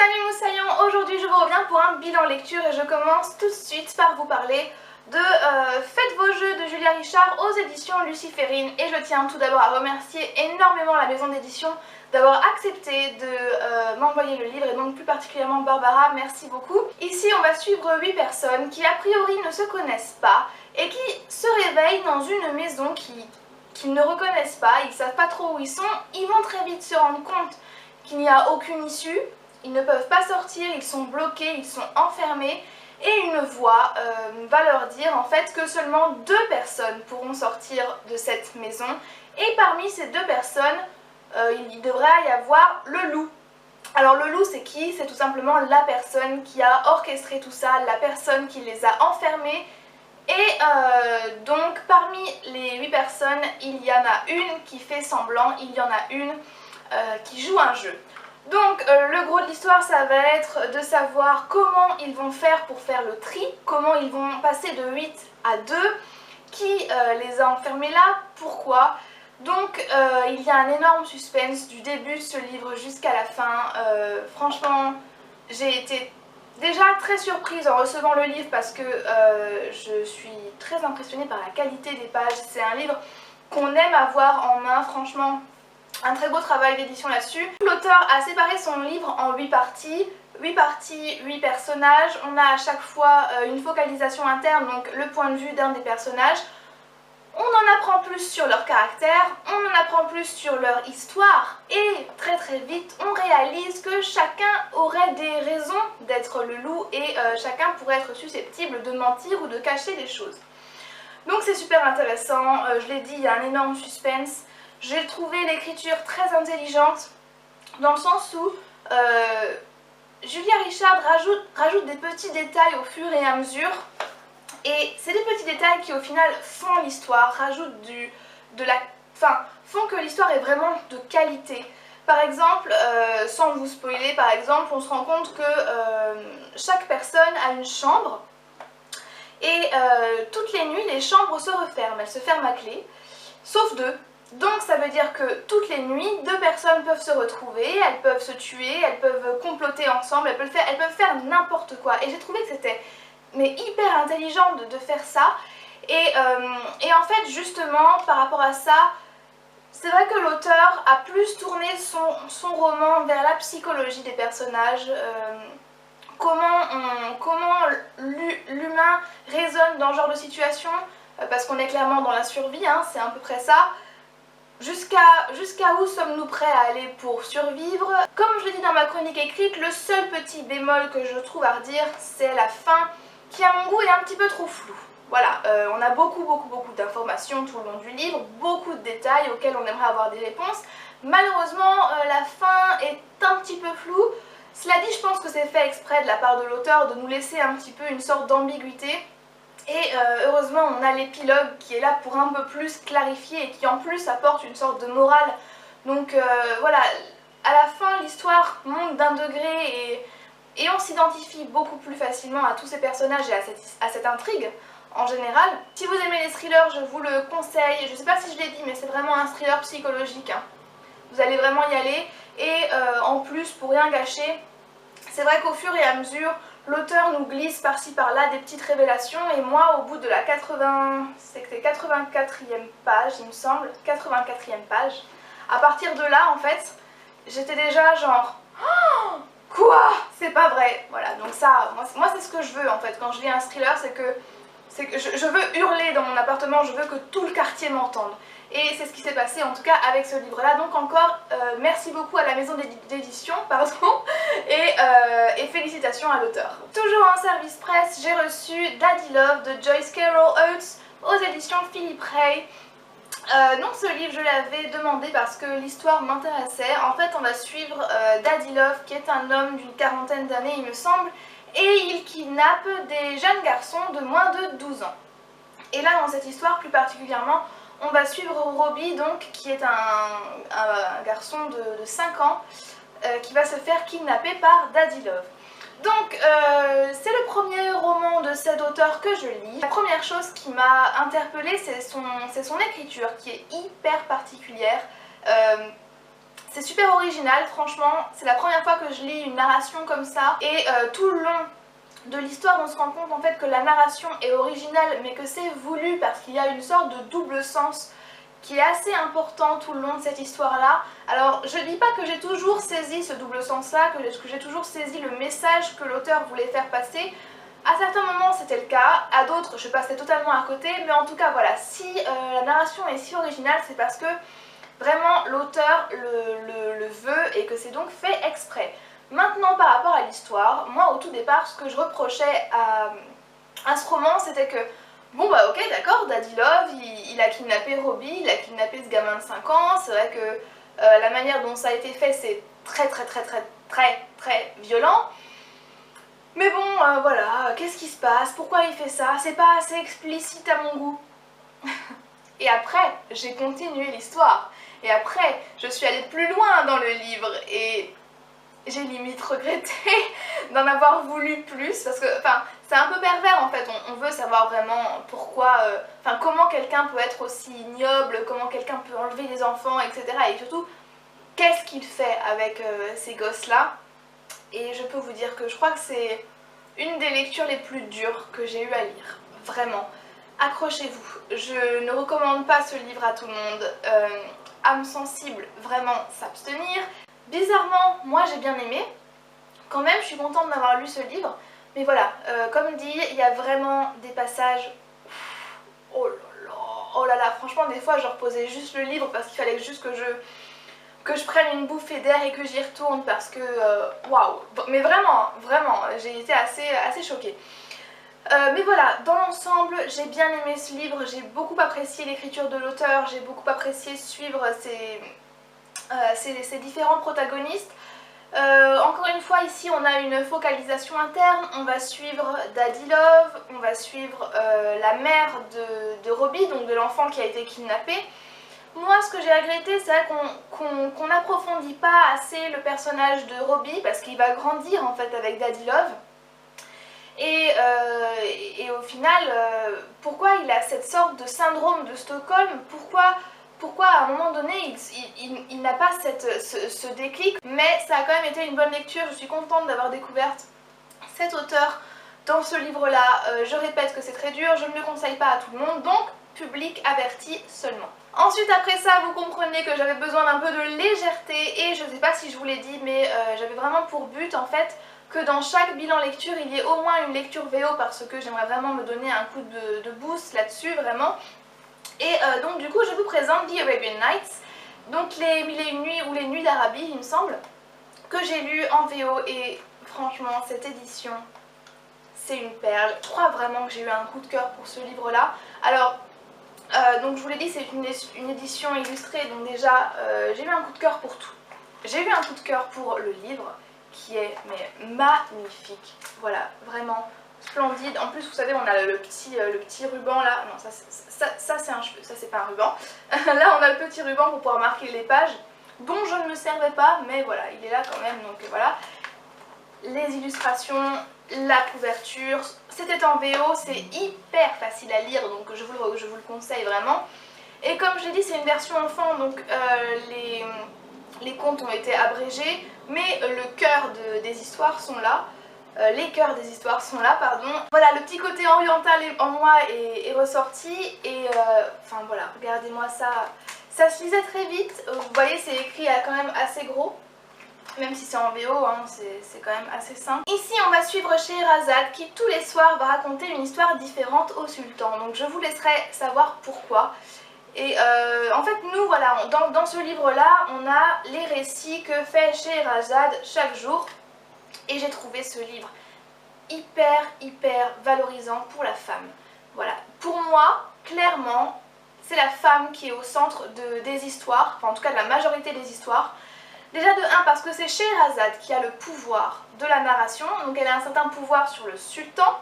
Salut Moussaillons, aujourd'hui je vous reviens pour un bilan lecture et je commence tout de suite par vous parler de Faites vos jeux de Julia Richard aux éditions Luciférine. Et je tiens tout d'abord à remercier énormément la maison d'édition d'avoir accepté de m'envoyer le livre et donc plus particulièrement Barbara, merci beaucoup. Ici on va suivre 8 personnes qui a priori ne se connaissent pas et qui se réveillent dans une maison qu'ils ne reconnaissent pas, ils ne savent pas trop où ils sont, ils vont très vite se rendre compte qu'il n'y a aucune issue, ils ne peuvent pas sortir, ils sont bloqués, ils sont enfermés et une voix va leur dire en fait que seulement 2 personnes pourront sortir de cette maison et parmi ces 2 personnes, il devrait y avoir le loup. Alors le loup c'est qui? C'est tout simplement la personne qui a orchestré tout ça, la personne qui les a enfermés. Et donc parmi les 8 personnes, il y en a une qui fait semblant, il y en a une qui joue un jeu. Donc le gros de l'histoire ça va être de savoir comment ils vont faire pour faire le tri, comment ils vont passer de 8 à 2, qui les a enfermés là, pourquoi. Donc il y a un énorme suspense du début de ce livre jusqu'à la fin. Franchement j'ai été déjà très surprise en recevant le livre parce que je suis très impressionnée par la qualité des pages. C'est un livre qu'on aime avoir en main, franchement. Un très beau travail d'édition là-dessus. L'auteur a séparé son livre en 8 parties. 8 personnages. On a à chaque fois une focalisation interne, donc le point de vue d'un des personnages. On en apprend plus sur leur caractère, on en apprend plus sur leur histoire et très vite on réalise que chacun aurait des raisons d'être le loup et chacun pourrait être susceptible de mentir ou de cacher des choses. Donc c'est super intéressant, je l'ai dit, il y a un énorme suspense. J'ai trouvé l'écriture très intelligente dans le sens où Julia Richard rajoute des petits détails au fur et à mesure. Et c'est des petits détails qui au final font l'histoire, font que l'histoire est vraiment de qualité. Par exemple, sans vous spoiler, par exemple, on se rend compte que chaque personne a une chambre et toutes les nuits les chambres se referment, elles se ferment à clé, sauf 2. Donc ça veut dire que toutes les nuits, 2 personnes peuvent se retrouver, elles peuvent se tuer, elles peuvent comploter ensemble, elles peuvent faire n'importe quoi. Et j'ai trouvé que c'était hyper intelligent de faire ça. Et en fait justement par rapport à ça, c'est vrai que l'auteur a plus tourné son roman vers la psychologie des personnages, comment l'humain résonne dans ce genre de situation, parce qu'on est clairement dans la survie, hein, c'est à peu près ça. Jusqu'à où sommes-nous prêts à aller pour survivre? Comme je l'ai dit dans ma chronique écrite, le seul petit bémol que je trouve à redire, c'est la fin qui à mon goût est un petit peu trop floue. Voilà, on a beaucoup d'informations tout le long du livre, beaucoup de détails auxquels on aimerait avoir des réponses. Malheureusement, la fin est un petit peu floue. Cela dit, je pense que c'est fait exprès de la part de l'auteur de nous laisser un petit peu une sorte d'ambiguïté. Et heureusement on a l'épilogue qui est là pour un peu plus clarifier et qui en plus apporte une sorte de morale. Donc voilà, à la fin l'histoire monte d'un degré et on s'identifie beaucoup plus facilement à tous ces personnages et à cette intrigue en général. Si vous aimez les thrillers, je vous le conseille. Je sais pas si je l'ai dit mais c'est vraiment un thriller psychologique, hein. Vous allez vraiment y aller et en plus pour rien gâcher, c'est vrai qu'au fur et à mesure l'auteur nous glisse par-ci par-là des petites révélations et moi au bout de la 84e page il me semble, 84e page, à partir de là en fait j'étais déjà genre oh, quoi? C'est pas vrai. Voilà, donc ça, moi c'est ce que je veux en fait quand je lis un thriller, c'est que je veux hurler dans mon appartement, je veux que tout le quartier m'entende. Et c'est ce qui s'est passé en tout cas avec ce livre là. Donc encore merci beaucoup à la maison d'édition et félicitations à l'auteur. Toujours en service presse, j'ai reçu Daddy Love de Joyce Carol Oates aux éditions Philippe Ray. Donc ce livre je l'avais demandé parce que l'histoire m'intéressait. En fait on va suivre Daddy Love qui est un homme d'une 40aine d'années il me semble, et il kidnappe des jeunes garçons de moins de 12 ans. Et là dans cette histoire plus particulièrement on va suivre Robbie donc qui est un garçon de 5 ans qui va se faire kidnapper par Daddy Love. Donc c'est le premier roman de cet auteur que je lis. La première chose qui m'a interpellée c'est son écriture qui est hyper particulière. C'est super original, franchement, c'est la première fois que je lis une narration comme ça et tout le long de l'histoire on se rend compte en fait que la narration est originale mais que c'est voulu parce qu'il y a une sorte de double sens qui est assez important tout le long de cette histoire-là. Alors je dis pas que j'ai toujours saisi ce double sens-là, que j'ai toujours saisi le message que l'auteur voulait faire passer. À certains moments c'était le cas, à d'autres je passais totalement à côté, mais en tout cas voilà, si la narration est si originale c'est parce que vraiment l'auteur le veut et que c'est donc fait exprès. Maintenant par rapport à l'histoire, moi au tout départ ce que je reprochais à ce roman c'était que bon bah ok d'accord, Daddy Love il a kidnappé Robbie, il a kidnappé ce gamin de 5 ans, c'est vrai que la manière dont ça a été fait c'est très violent. Mais bon voilà, qu'est-ce qui se passe, pourquoi il fait ça, c'est pas assez explicite à mon goût. Et après j'ai continué l'histoire, et après je suis allée plus loin dans le livre et j'ai limite regretté d'en avoir voulu plus parce que, enfin, c'est un peu pervers en fait, on veut savoir vraiment pourquoi, enfin, comment quelqu'un peut être aussi ignoble, comment quelqu'un peut enlever des enfants, etc. Et surtout, qu'est-ce qu'il fait avec ces gosses-là. Et je peux vous dire que je crois que c'est une des lectures les plus dures que j'ai eu à lire, vraiment. Accrochez-vous, je ne recommande pas ce livre à tout le monde, âme sensible, vraiment s'abstenir. Bizarrement, moi j'ai bien aimé, quand même je suis contente d'avoir lu ce livre, mais voilà, comme dit, il y a vraiment des passages, oh là là, franchement des fois je reposais juste le livre parce qu'il fallait juste que je prenne une bouffée d'air et que j'y retourne parce que, waouh, mais vraiment, j'ai été assez choquée. Mais voilà, dans l'ensemble, j'ai bien aimé ce livre, j'ai beaucoup apprécié l'écriture de l'auteur, j'ai beaucoup apprécié suivre ces différents protagonistes. Encore une fois ici on a une focalisation interne, on va suivre Daddy Love, on va suivre la mère de Robbie, donc de l'enfant qui a été kidnappé. Moi ce que j'ai regretté c'est qu'on n'approfondit pas assez le personnage de Robbie parce qu'il va grandir en fait avec Daddy Love. Et au final, pourquoi il a cette sorte de syndrome de Stockholm, pourquoi à un moment donné il n'a pas ce déclic. Mais ça a quand même été une bonne lecture, je suis contente d'avoir découvert cet auteur dans ce livre là. Je répète que c'est très dur, je ne le conseille pas à tout le monde, donc public averti seulement. Ensuite après ça vous comprenez que j'avais besoin d'un peu de légèreté et je ne sais pas si je vous l'ai dit mais j'avais vraiment pour but en fait que dans chaque bilan lecture il y ait au moins une lecture VO parce que j'aimerais vraiment me donner un coup de boost là-dessus vraiment. Et donc du coup je vous présente The Arabian Nights, donc les Mille et une nuits ou les Nuits d'Arabie il me semble, que j'ai lu en VO et franchement cette édition c'est une perle. Je crois vraiment que j'ai eu un coup de cœur pour ce livre là. Alors donc je vous l'ai dit c'est une édition illustrée donc déjà j'ai eu un coup de cœur pour tout. J'ai eu un coup de cœur pour le livre qui est mais magnifique, voilà, vraiment splendide. En plus vous savez on a le petit ruban là, non ça c'est un cheveu, ça c'est pas un ruban. Là on a le petit ruban pour pouvoir marquer les pages dont je ne me servais pas mais voilà il est là quand même donc voilà. Les illustrations, la couverture, c'était en VO, c'est hyper facile à lire donc je vous le conseille vraiment. Et comme je l'ai dit c'est une version enfant donc les contes ont été abrégés mais le cœur des histoires sont là. Les cœurs des histoires sont là, pardon. Voilà, le petit côté oriental en moi est ressorti et enfin voilà, regardez-moi ça. Ça se lisait très vite, vous voyez c'est écrit quand même assez gros. Même si c'est en VO, hein, c'est quand même assez simple. Ici on va suivre Scheherazade qui tous les soirs va raconter une histoire différente au sultan. Donc je vous laisserai savoir pourquoi. Et en fait nous voilà, dans ce livre là on a les récits que fait Scheherazade chaque jour. Et j'ai trouvé ce livre hyper valorisant pour la femme. Voilà, pour moi clairement c'est la femme qui est au centre des histoires, enfin en tout cas de la majorité des histoires. Déjà de 1 parce que c'est Scheherazade qui a le pouvoir de la narration, donc elle a un certain pouvoir sur le sultan.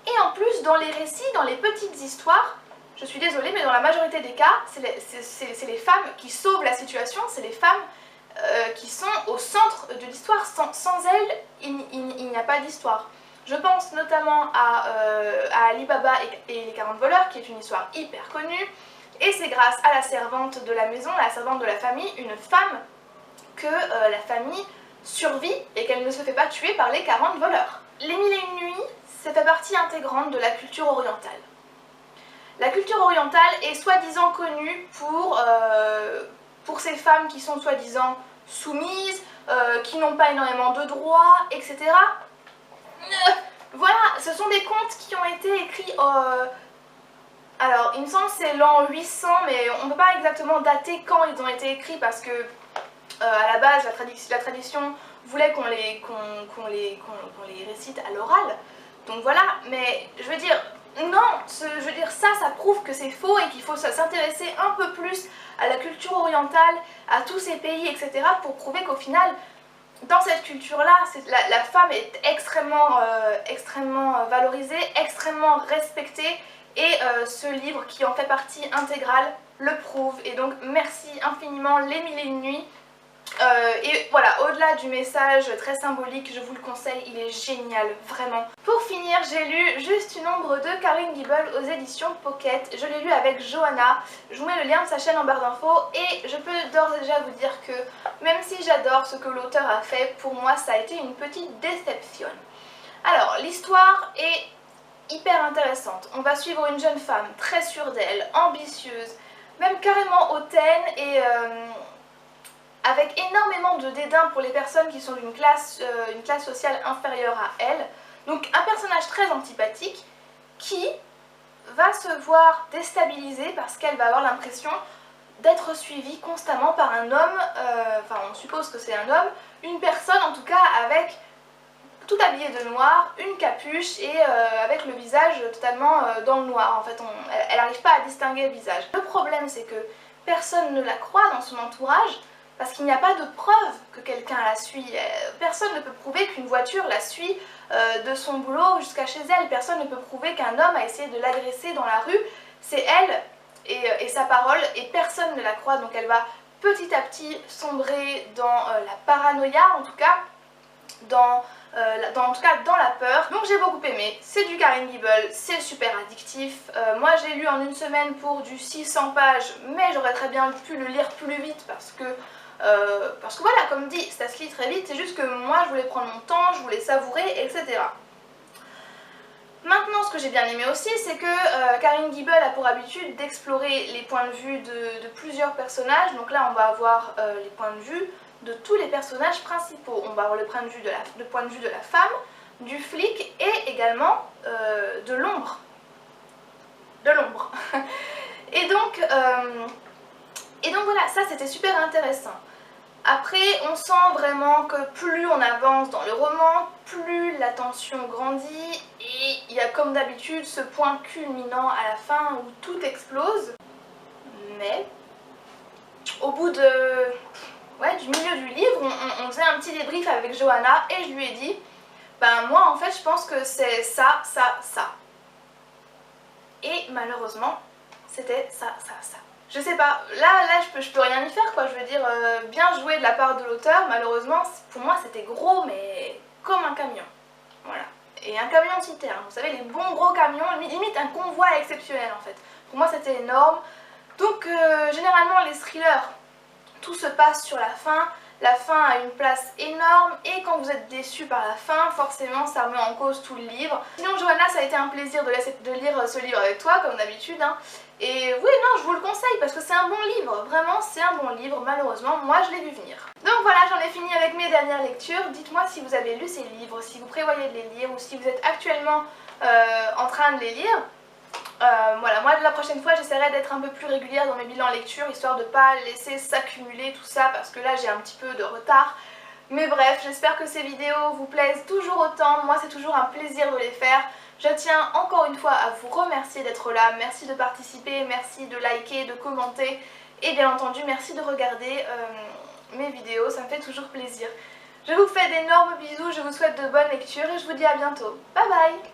Et en plus dans les récits, dans les petites histoires, je suis désolée mais dans la majorité des cas c'est les femmes qui sauvent la situation, c'est les femmes qui sont au centre de l'histoire. Sans elles il n'y a pas d'histoire. Je pense notamment à Ali Baba et les 40 voleurs qui est une histoire hyper connue. Et c'est grâce à la servante de la maison, la servante de la famille, une femme que la famille survit et qu'elle ne se fait pas tuer par les 40 voleurs. Les Mille et une nuits, ça fait partie intégrante de la culture orientale. La culture orientale est soi-disant connue pour ces femmes qui sont soi-disant soumises, qui n'ont pas énormément de droits, etc. Voilà, ce sont des contes qui ont été écrits, alors il me semble que c'est l'an 800, mais on ne peut pas exactement dater quand ils ont été écrits parce que à la base la tradition voulait qu'on les récite à l'oral. Donc voilà, mais je veux dire, non, je veux dire ça prouve que c'est faux et qu'il faut s'intéresser un peu plus à la culture orientale, à tous ces pays, etc. pour prouver qu'au final, dans cette culture-là, la femme est extrêmement valorisée, extrêmement respectée et ce livre qui en fait partie intégrale le prouve. Et donc merci infiniment Les Mille et une nuits. Et voilà, au-delà du message très symbolique, je vous le conseille, il est génial, vraiment. Pour finir, j'ai lu Juste une ombre de Karen Gibble aux éditions Pocket. Je l'ai lu avec Johanna. Je vous mets le lien de sa chaîne en barre d'infos et je peux d'ores et déjà vous dire que même si j'adore ce que l'auteur a fait, pour moi ça a été une petite déception. Alors, l'histoire est hyper intéressante. On va suivre une jeune femme très sûre d'elle, ambitieuse, même carrément hautaine et avec énormément de dédain pour les personnes qui sont d'une classe sociale inférieure à elle. Donc un personnage très antipathique qui va se voir déstabilisée parce qu'elle va avoir l'impression d'être suivie constamment par un homme, enfin on suppose que c'est un homme, une personne en tout cas avec tout habillée de noir, une capuche et avec le visage totalement dans le noir. En fait, elle n'arrive pas à distinguer le visage. Le problème c'est que personne ne la croit dans son entourage, parce qu'il n'y a pas de preuve que quelqu'un la suit. Personne ne peut prouver qu'une voiture la suit de son boulot jusqu'à chez elle. Personne ne peut prouver qu'un homme a essayé de l'agresser dans la rue. C'est elle et sa parole et personne ne la croit. Donc elle va petit à petit sombrer dans la paranoïa, en tout cas dans la peur. Donc j'ai beaucoup aimé. C'est du Karen Gibble, c'est super addictif. Moi j'ai lu en une semaine pour du 600 pages, mais j'aurais très bien pu le lire plus vite parce que voilà, comme dit, ça se lit très vite, c'est juste que moi je voulais prendre mon temps, je voulais savourer, etc. Maintenant, ce que j'ai bien aimé aussi, c'est que Karen Gibble a pour habitude d'explorer les points de vue de plusieurs personnages. Donc là, on va avoir les points de vue de tous les personnages principaux. On va avoir le point de vue de la femme, du flic et également de l'ombre. Et donc voilà, ça c'était super intéressant. Après, on sent vraiment que plus on avance dans le roman, plus la tension grandit et il y a comme d'habitude ce point culminant à la fin où tout explose. Mais au bout du milieu du livre, on faisait un petit débrief avec Johanna et je lui ai dit ben moi en fait je pense que c'est ça. Et malheureusement, c'était ça. Je sais pas, là je peux rien y faire quoi, je veux dire, bien joué de la part de l'auteur, malheureusement pour moi c'était gros mais comme un camion, voilà. Et un camion citerne, vous savez les bons gros camions, limite un convoi exceptionnel en fait. Pour moi c'était énorme, donc généralement les thrillers, tout se passe sur la fin a une place énorme et quand vous êtes déçu par la fin, forcément ça remet en cause tout le livre. Sinon Johanna, ça a été un plaisir de lire ce livre avec toi comme d'habitude hein. Et oui non, je vous le conseille parce que c'est un bon livre, vraiment c'est un bon livre, malheureusement moi je l'ai vu venir. Donc voilà, j'en ai fini avec mes dernières lectures. Dites-moi si vous avez lu ces livres, si vous prévoyez de les lire ou si vous êtes actuellement en train de les lire. Voilà, moi la prochaine fois j'essaierai d'être un peu plus régulière dans mes bilans lecture histoire de pas laisser s'accumuler tout ça parce que là j'ai un petit peu de retard. Mais bref, j'espère que ces vidéos vous plaisent toujours autant, moi c'est toujours un plaisir de les faire. Je tiens encore une fois à vous remercier d'être là, merci de participer, merci de liker, de commenter et bien entendu merci de regarder mes vidéos, ça me fait toujours plaisir. Je vous fais d'énormes bisous, je vous souhaite de bonnes lectures et je vous dis à bientôt. Bye bye!